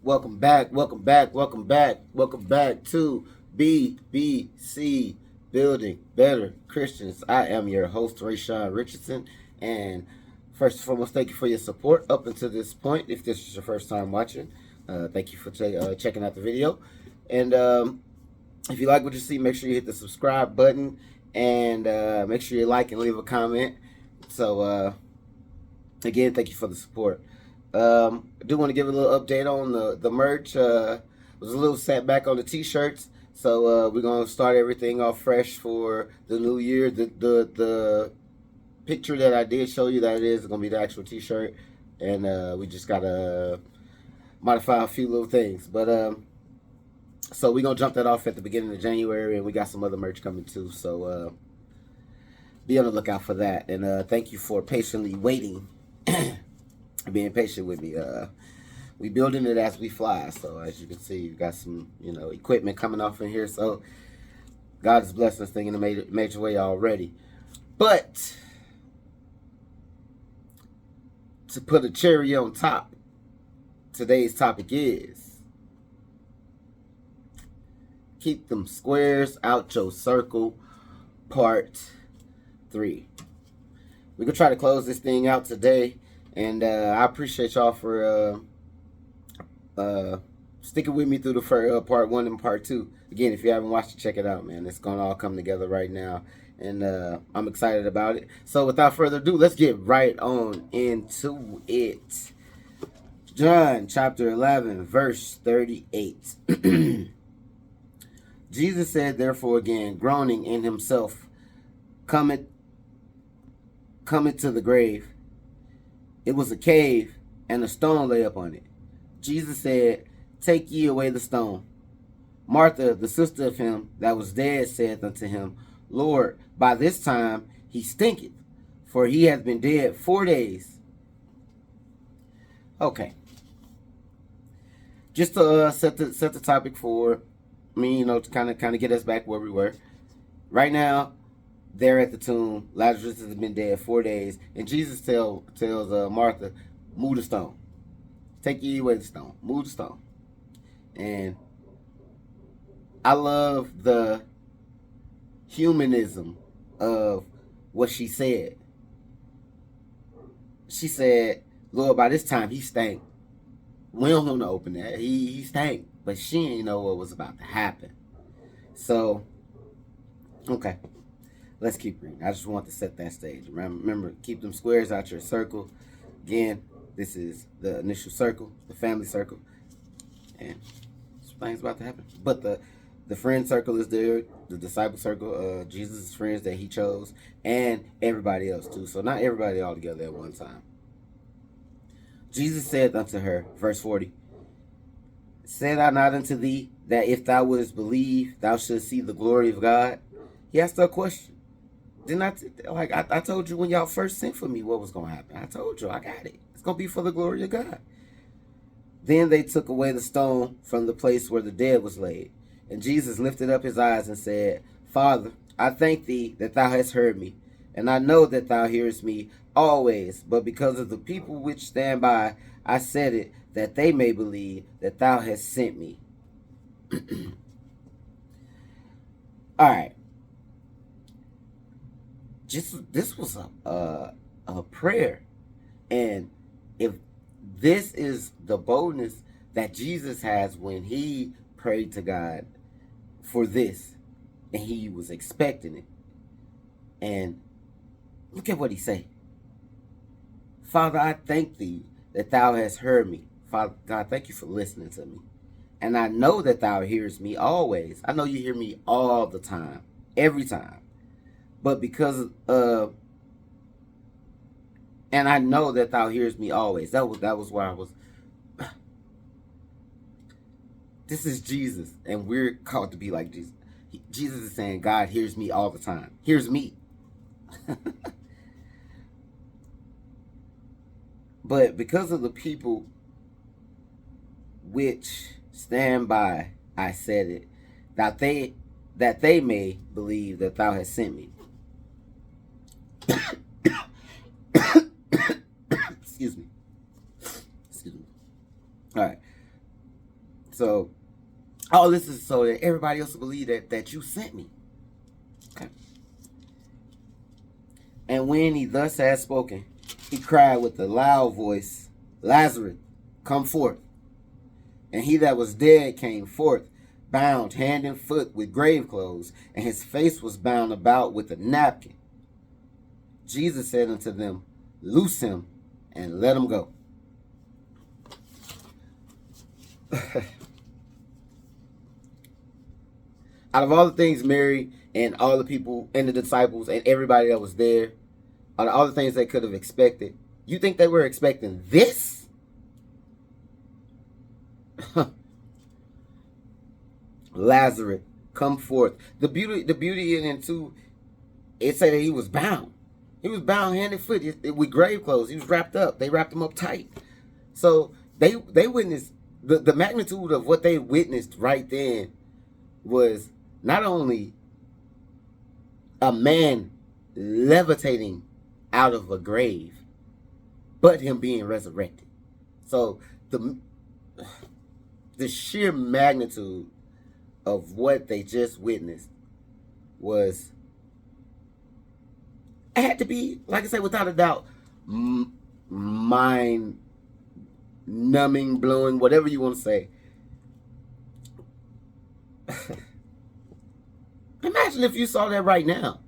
Welcome back, welcome back, welcome back, welcome back to BBC Building Better Christians. I am your host, Rayshawn Richardson, and first and foremost, thank you for your support up until this point. If this is your first time watching, thank you for checking out the video. And if you like what you see, make sure you hit the subscribe button and make sure you like and leave a comment. So, again, thank you for the support. I do want to give a little update on the merch. Was a little setback on the t-shirts, so we're gonna start everything off fresh for the new year. The picture that I did show you that it is gonna be the actual t-shirt, and we just gotta modify a few little things. But so we're gonna jump that off at the beginning of January, and we got some other merch coming too. So be on the lookout for that. And thank you for patiently waiting. Being patient with me. We building it as we fly. So as you can see, you got some, equipment coming off in here. So God is blessing this thing in a major way already. But to put a cherry on top, today's topic is keep them squares out your circle, part 3. We're gonna try to close this thing out today. And I appreciate y'all for sticking with me through the part 1 and part 2. Again, if you haven't watched it, check it out, man. It's going to all come together right now. And I'm excited about it. So without further ado, let's get right on into it. John chapter 11, verse 38. Jesus said, therefore again, groaning in himself, cometh to the grave. It was a cave, and a stone lay upon it. Jesus said, take ye away the stone. Martha, the sister of him that was dead, saith unto him, Lord, by this time he stinketh, for he hath been dead 4 days. Okay. Just to set the topic for me, to kind of get us back where we were. Right now, they're at the tomb. Lazarus has been dead 4 days. And Jesus tells Martha, move the stone. Take ye away the stone. Move the stone. And I love the humanism of what she said. She said, Lord, by this time he stank. We don't want to open that. He stank. But she didn't know what was about to happen. So, okay. Let's keep reading. I just want to set that stage. Remember, keep them squares out your circle. Again, this is the initial circle, the family circle. And something's about to happen. But the friend circle is there, the disciple circle, Jesus' friends that he chose, and everybody else too. So not everybody all together at one time. Jesus said unto her, verse 40, said I not unto thee that if thou wouldst believe, thou shouldst see the glory of God? He asked her a question. Didn't I told you when y'all first sent for me what was going to happen. I told you, I got it. It's going to be for the glory of God. Then they took away the stone from the place where the dead was laid. And Jesus lifted up his eyes and said, Father, I thank thee that thou hast heard me. And I know that thou hearest me always. But because of the people which stand by, I said it, that they may believe that thou hast sent me. All right. This was a prayer, and if this is the boldness that Jesus has when he prayed to God for this, and he was expecting it, and look at what he said. Father, I thank thee that thou hast heard me. Father God, thank you for listening to me, and I know that thou hearest me always. I know you hear me all the time, every time. But because and I know that thou hearest me always. That was where I was. This is Jesus, and we're called to be like Jesus. Jesus is saying, God hears me all the time. Hears me. But because of the people which stand by, I said it, that they may believe that thou hast sent me. Excuse me. All right. So all this is so that everybody else will believe that you sent me. Okay. And when he thus had spoken, he cried with a loud voice, Lazarus, come forth. And he that was dead came forth, bound hand and foot with grave clothes, and his face was bound about with a napkin. Jesus said unto them, loose him and let him go. Out of all the things Mary and all the people and the disciples and everybody that was there, out of all the things they could have expected, you think they were expecting this? Lazarus, come forth. The beauty in it too, it said that he was bound. He was bound hand and foot with grave clothes. He was wrapped up. They wrapped him up tight. So they witnessed the magnitude of what they witnessed right then was not only a man levitating out of a grave, but him being resurrected. So the sheer magnitude of what they just witnessed was, it had to be, like I said, without a doubt, mind numbing, blowing, whatever you want to say. Imagine if you saw that right now.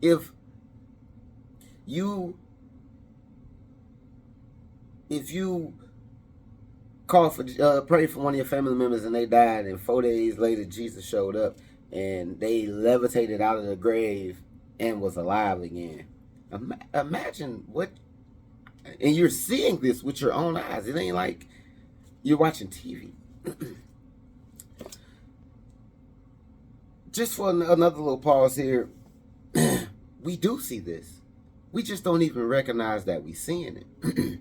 If you called for prayed for one of your family members and they died, and 4 days later Jesus showed up and they levitated out of the grave and was alive again. Imagine what, and you're seeing this with your own eyes. It ain't like you're watching TV. Just for another little pause here, we do see this. We just don't even recognize that we're seeing it.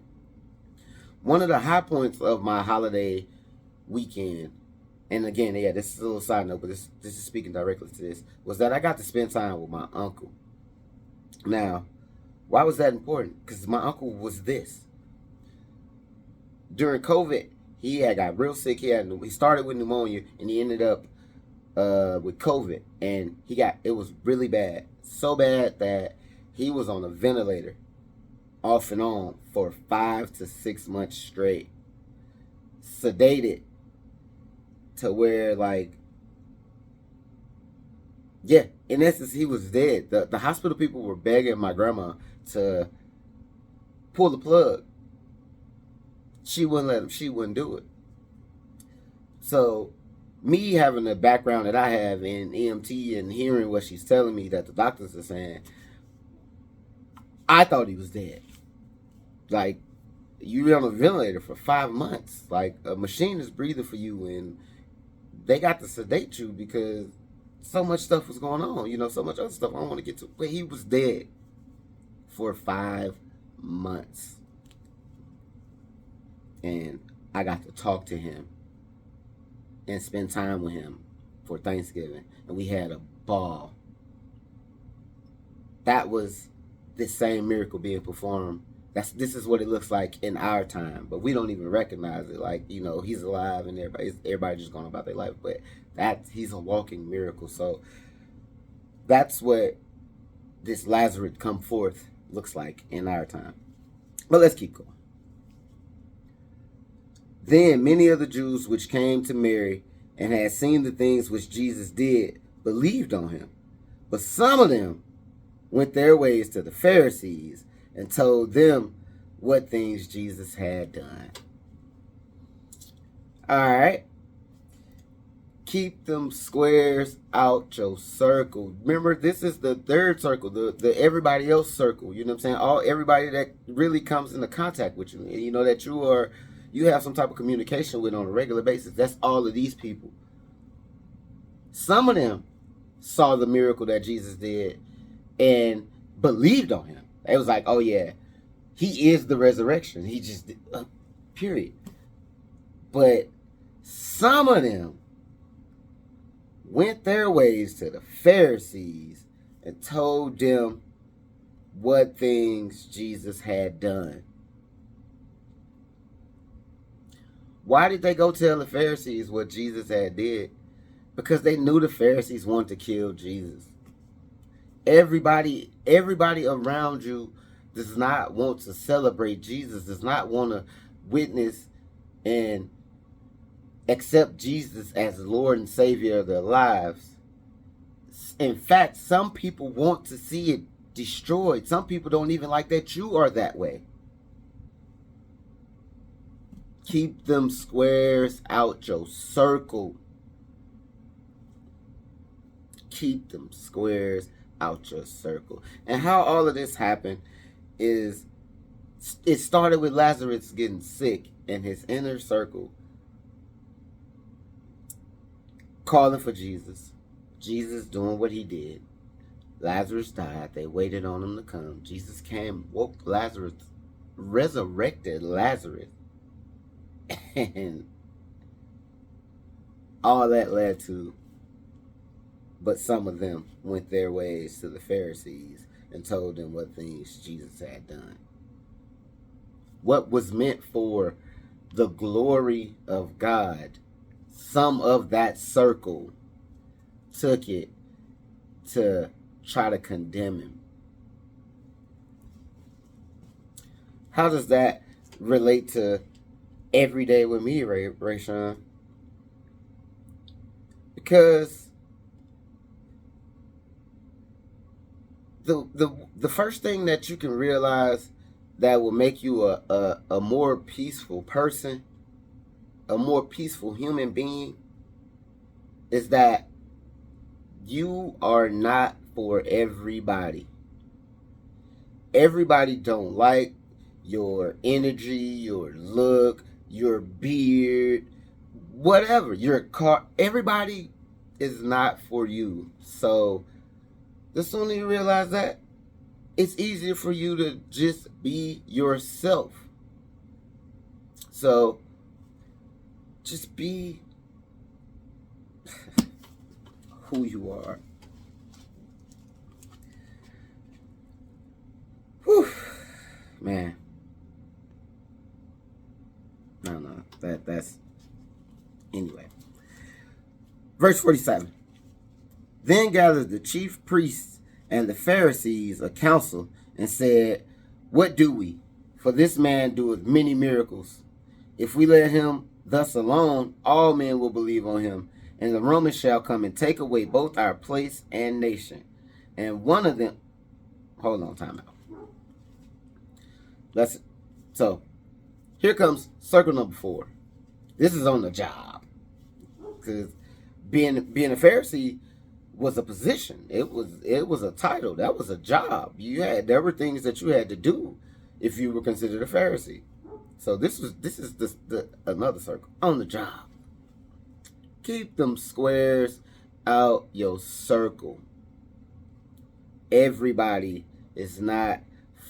One of the high points of my holiday weekend, and again, yeah, this is a little side note, but this is speaking directly to this, was that I got to spend time with my uncle. Now, why was that important? Because my uncle was this. During COVID, he had got real sick. He started with pneumonia, and he ended up with COVID, and it was really bad. So bad that he was on a ventilator off and on for 5 to 6 months straight, sedated to where, like, yeah, in essence, he was dead. The hospital people were begging my grandma to pull the plug. She wouldn't let him. She wouldn't do it. So me having the background that I have in EMT and hearing what she's telling me that the doctors are saying, I thought he was dead. Like, you were on a ventilator for 5 months. Like, a machine is breathing for you, and they got to sedate you because so much stuff was going on. You know, so much other stuff I don't want to get to. But he was dead for 5 months. And I got to talk to him and spend time with him for Thanksgiving, and we had a ball. That was the same miracle being performed. This is what it looks like in our time, but we don't even recognize it. Like, you know, he's alive and everybody just going about their life, but he's a walking miracle. So that's what this Lazarus come forth looks like in our time. But let's keep going. Then many of the Jews which came to Mary and had seen the things which Jesus did believed on him. But some of them went their ways to the Pharisees and told them what things Jesus had done. All right. Keep them squares out your circle. Remember, this is the third circle, the everybody else circle. You know what I'm saying? Everybody that really comes into contact with you. You know, that you have some type of communication with on a regular basis. That's all of these people. Some of them saw the miracle that Jesus did and believed on him. It was like, oh yeah, he is the resurrection. He just did, period. But some of them went their ways to the Pharisees and told them what things Jesus had done. Why did they go tell the Pharisees what Jesus had did? Because they knew the Pharisees wanted to kill Jesus. Everybody around you does not want to celebrate Jesus, does not want to witness and accept Jesus as Lord and Savior of their lives. In fact, some people want to see it destroyed. Some people don't even like that you are that way. Keep them squares out your circle. Keep them squares out your circle. And how all of this happened is it started with Lazarus getting sick and his inner circle calling for Jesus. Jesus doing what he did. Lazarus died. They waited on him to come. Jesus came, woke Lazarus, resurrected Lazarus. And all that led to, but some of them went their ways to the Pharisees and told them what things Jesus had done. What was meant for the glory of God, some of that circle took it to try to condemn him. How does that relate to every day with me, Rayshawn? Because the first thing that you can realize that will make you a more peaceful person, a more peaceful human being, is that you are not for everybody. Everybody don't like your energy, your look, your beard, whatever, your car. Everybody is not for you. So the sooner you realize that, it's easier for you to just be yourself. So just be who you are. Whew. Man. No. That's anyway. Verse 47. Then gathered the chief priests and the Pharisees a council and said, what do we? For this man doeth many miracles. If we let him thus alone, all men will believe on him. And the Romans shall come and take away both our place and nation. And one of them, hold on, time out. So here comes circle number 4. This is on the job. Because being a Pharisee was a position. It was a title. That was a job. There were things that you had to do if you were considered a Pharisee. So this is another circle on the job. Keep them squares out your circle. Everybody is not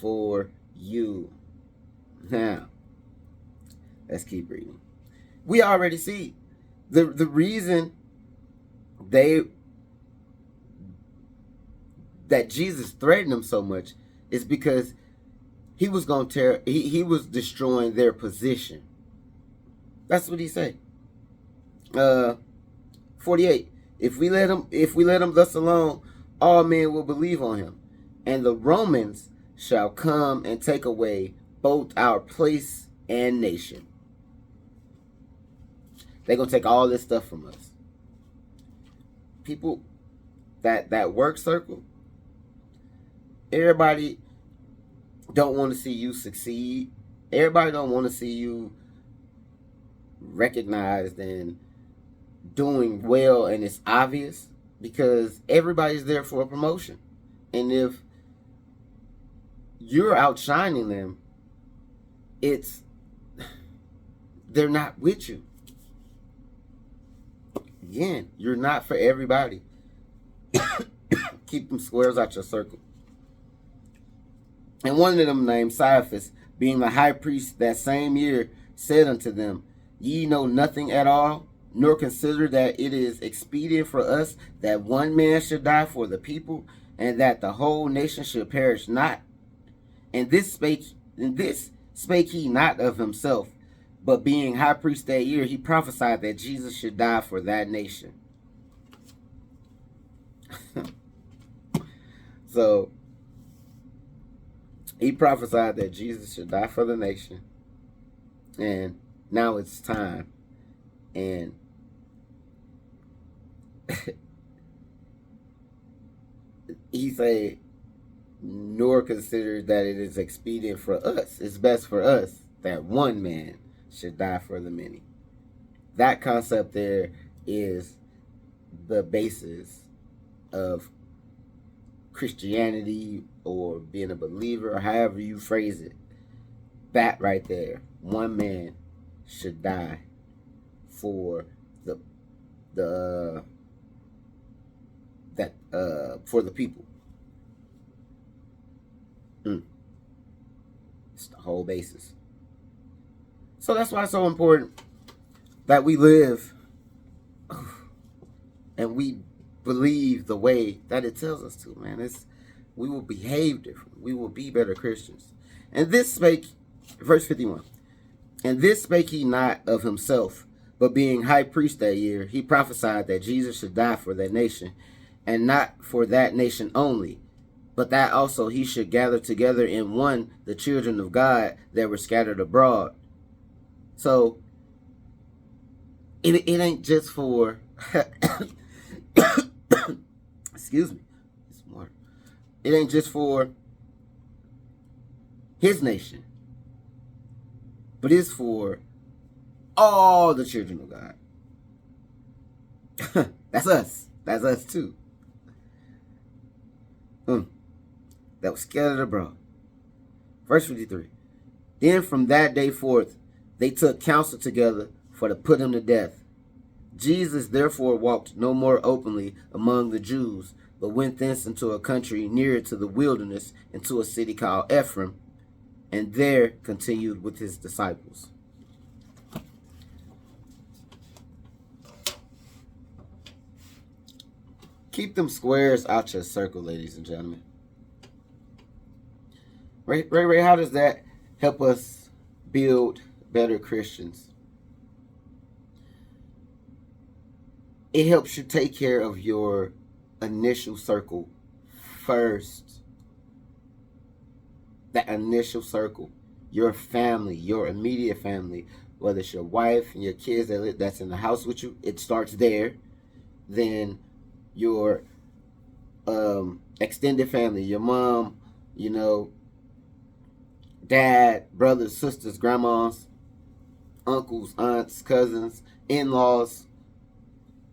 for you. Now, let's keep reading. We already see the reason that Jesus threatened them so much is because he was going to he was destroying their position. That's what he said. 48. If we let him thus alone, all men will believe on him, and the Romans shall come and take away both our place and nation. They're gonna take all this stuff from us. People, that work circle, everybody don't want to see you succeed. Everybody don't want to see you recognized and doing well, and it's obvious because everybody's there for a promotion. And if you're outshining them, they're not with you. Again, you're not for everybody. Keep them squares out your circle. And one of them, named Caiaphas, being the high priest that same year, said unto them, ye know nothing at all, nor consider that it is expedient for us that one man should die for the people, and that the whole nation should perish not. And this spake he not of himself, But being high priest that year, he prophesied that Jesus should die for that nation. So he prophesied that Jesus should die for the nation. And now it's time. And he said, nor consider that it is expedient for us. It's best for us that one man should die for the many. That concept there is the basis of Christianity or being a believer, or however you phrase it. That right there, one man should die for for the people. It's the whole basis. So that's why it's so important that we live and we believe the way that it tells us to, man. We will behave different. We will be better Christians. And this spake, verse 51, and this spake he not of himself, but being high priest that year, he prophesied that Jesus should die for that nation, and not for that nation only, but that also he should gather together in one the children of God that were scattered abroad. So it ain't just for excuse me, it's more. It ain't just for his nation, but it's for all the children of God. That's us. That's us too. That was scattered abroad. Verse 53. Then from that day forth, they took counsel together for to put him to death. Jesus therefore walked no more openly among the Jews, but went thence into a country nearer to the wilderness, into a city called Ephraim, and there continued with his disciples. Keep them squares out your circle, ladies and gentlemen. Ray, how does that help us build better Christians? It helps you take care of your initial circle first. That initial circle, your family, your immediate family, whether it's your wife and your kids that's in the house with you, it starts there. Then your extended family, your mom, dad, brothers, sisters, grandmas, uncles, aunts, cousins, in-laws,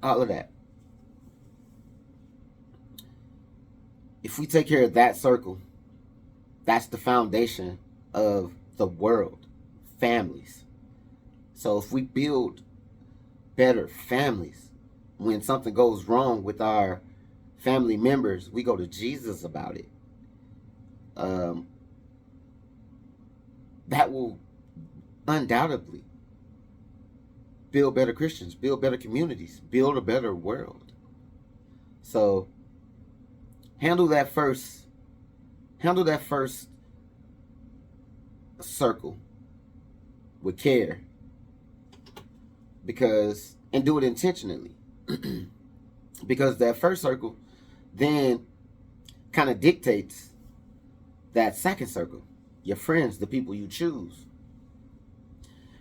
all of that. If we take care of that circle, that's the foundation of the world, families. So if we build better families, when something goes wrong with our family members, we go to Jesus about it. That will undoubtedly build better Christians, build better communities, build a better world. So handle that first circle with care, and do it intentionally. Because that first circle then kind of dictates that second circle, your friends, the people you choose.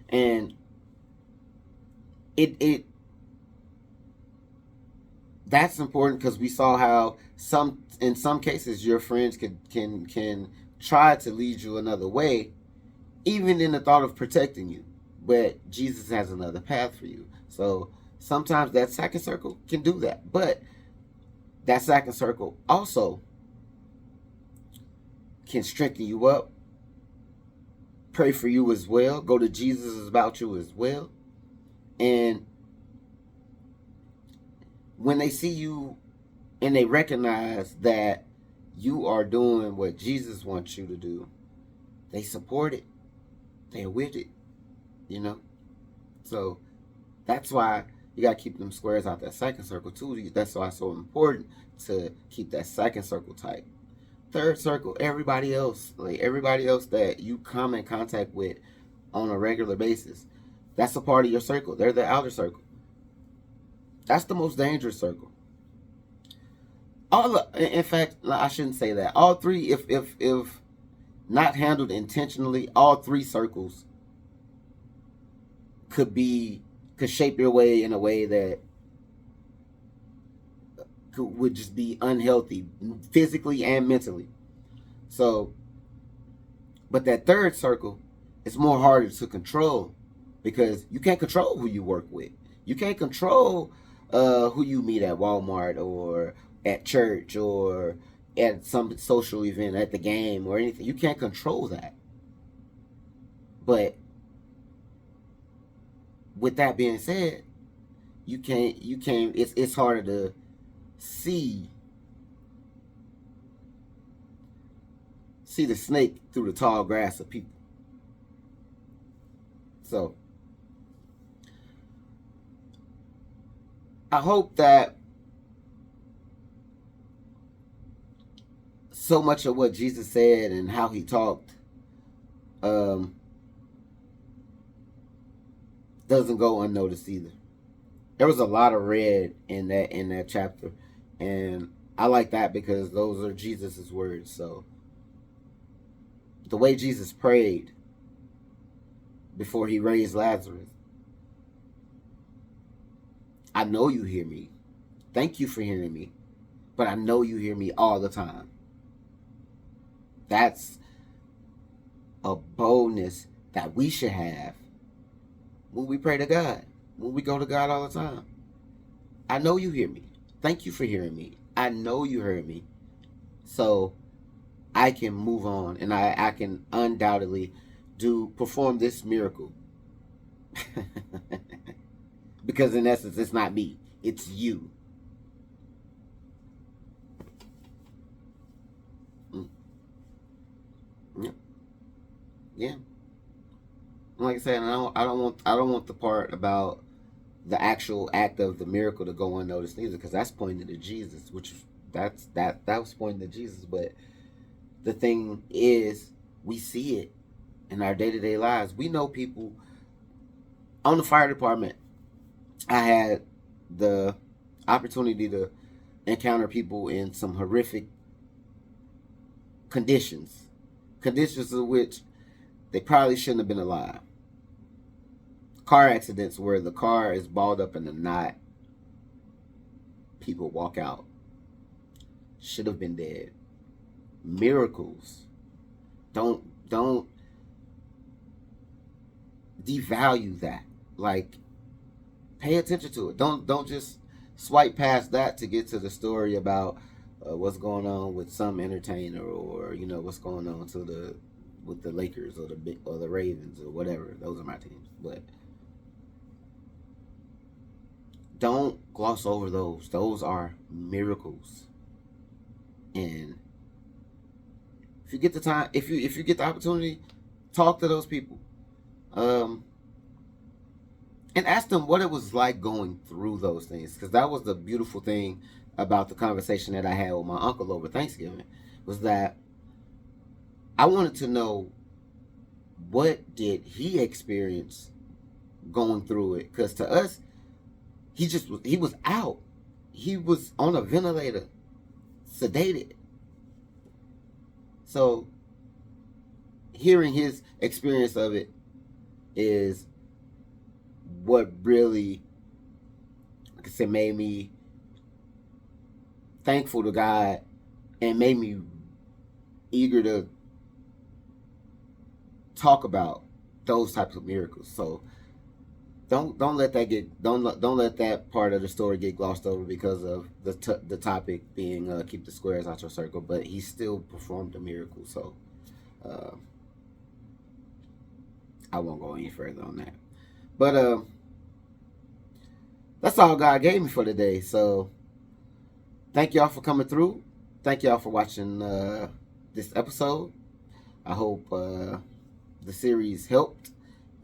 And that's important because we saw how in some cases your friends can try to lead you another way, even in the thought of protecting you. But Jesus has another path for you. So sometimes that second circle can do that. But that second circle also can strengthen you up, pray for you as well, go to Jesus about you as well. And when they see you and they recognize that you are doing what Jesus wants you to do, they support it. They're with it, So that's why you got to keep them squares out that second circle too. That's why it's so important to keep that second circle tight. Third circle, everybody else that you come in contact with on a regular basis. That's a part of your circle. They're the outer circle. That's the most dangerous circle. In fact, I shouldn't say that. All three, if not handled intentionally, all three circles could shape your way in a way that would just be unhealthy, physically and mentally. So, but that third circle is more harder to control because you can't control who you work with. You can't control who you meet at Walmart or at church or at some social event, at the game or anything. You can't control that. But with that being said, you can't. It's harder to see the snake through the tall grass of people. So I hope that so much of what Jesus said and how he talked doesn't go unnoticed either. There was a lot of red in that chapter, and I like that because those are Jesus's words. So the way Jesus prayed before he raised Lazarus, I know you hear me. Thank you for hearing me, but I know you hear me all the time. That's a boldness that we should have when we pray to God, when we go to God all the time. I know you hear me. Thank you for hearing me. I know you heard me. So I can move on and I can undoubtedly perform this miracle. Because in essence, it's not me. It's you. Yeah. Yeah. Like I said, I don't want the part about the actual act of the miracle to go unnoticed either, because that's pointing to Jesus, that was pointing to Jesus. But the thing is, we see it in our day-to-day lives. We know people on the fire department. I had the opportunity to encounter people in some horrific conditions of which they probably shouldn't have been alive. Car accidents where the car is balled up in a knot, people walk out, should have been dead. Miracles. Don't devalue that. Like, pay attention to it. Don't just swipe past that to get to the story about what's going on with some entertainer, or what's going on with the Lakers or the Ravens or whatever. Those are my teams. But don't gloss over those. Those are miracles. And if you get the time, if you get the opportunity, talk to those people. And ask them what it was like going through those things, because that was the beautiful thing about the conversation that I had with my uncle over Thanksgiving, was that I wanted to know, what did he experience going through it? Because to us, he was out. He was on a ventilator, sedated. So hearing his experience of it is what really, like I said, made me thankful to God and made me eager to talk about those types of miracles. So don't let that part of the story get glossed over because of the topic being keep the squares out your circle. But he still performed a miracle. So I won't go any further on that. But that's all God gave me for today. So thank y'all for coming through. Thank y'all for watching this episode. I hope the series helped,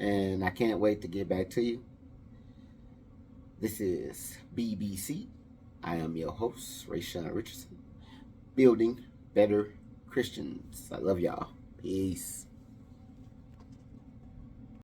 and I can't wait to get back to you. This is BBC. I am your host, Rayshawn Richardson. Building better Christians. I love y'all. Peace.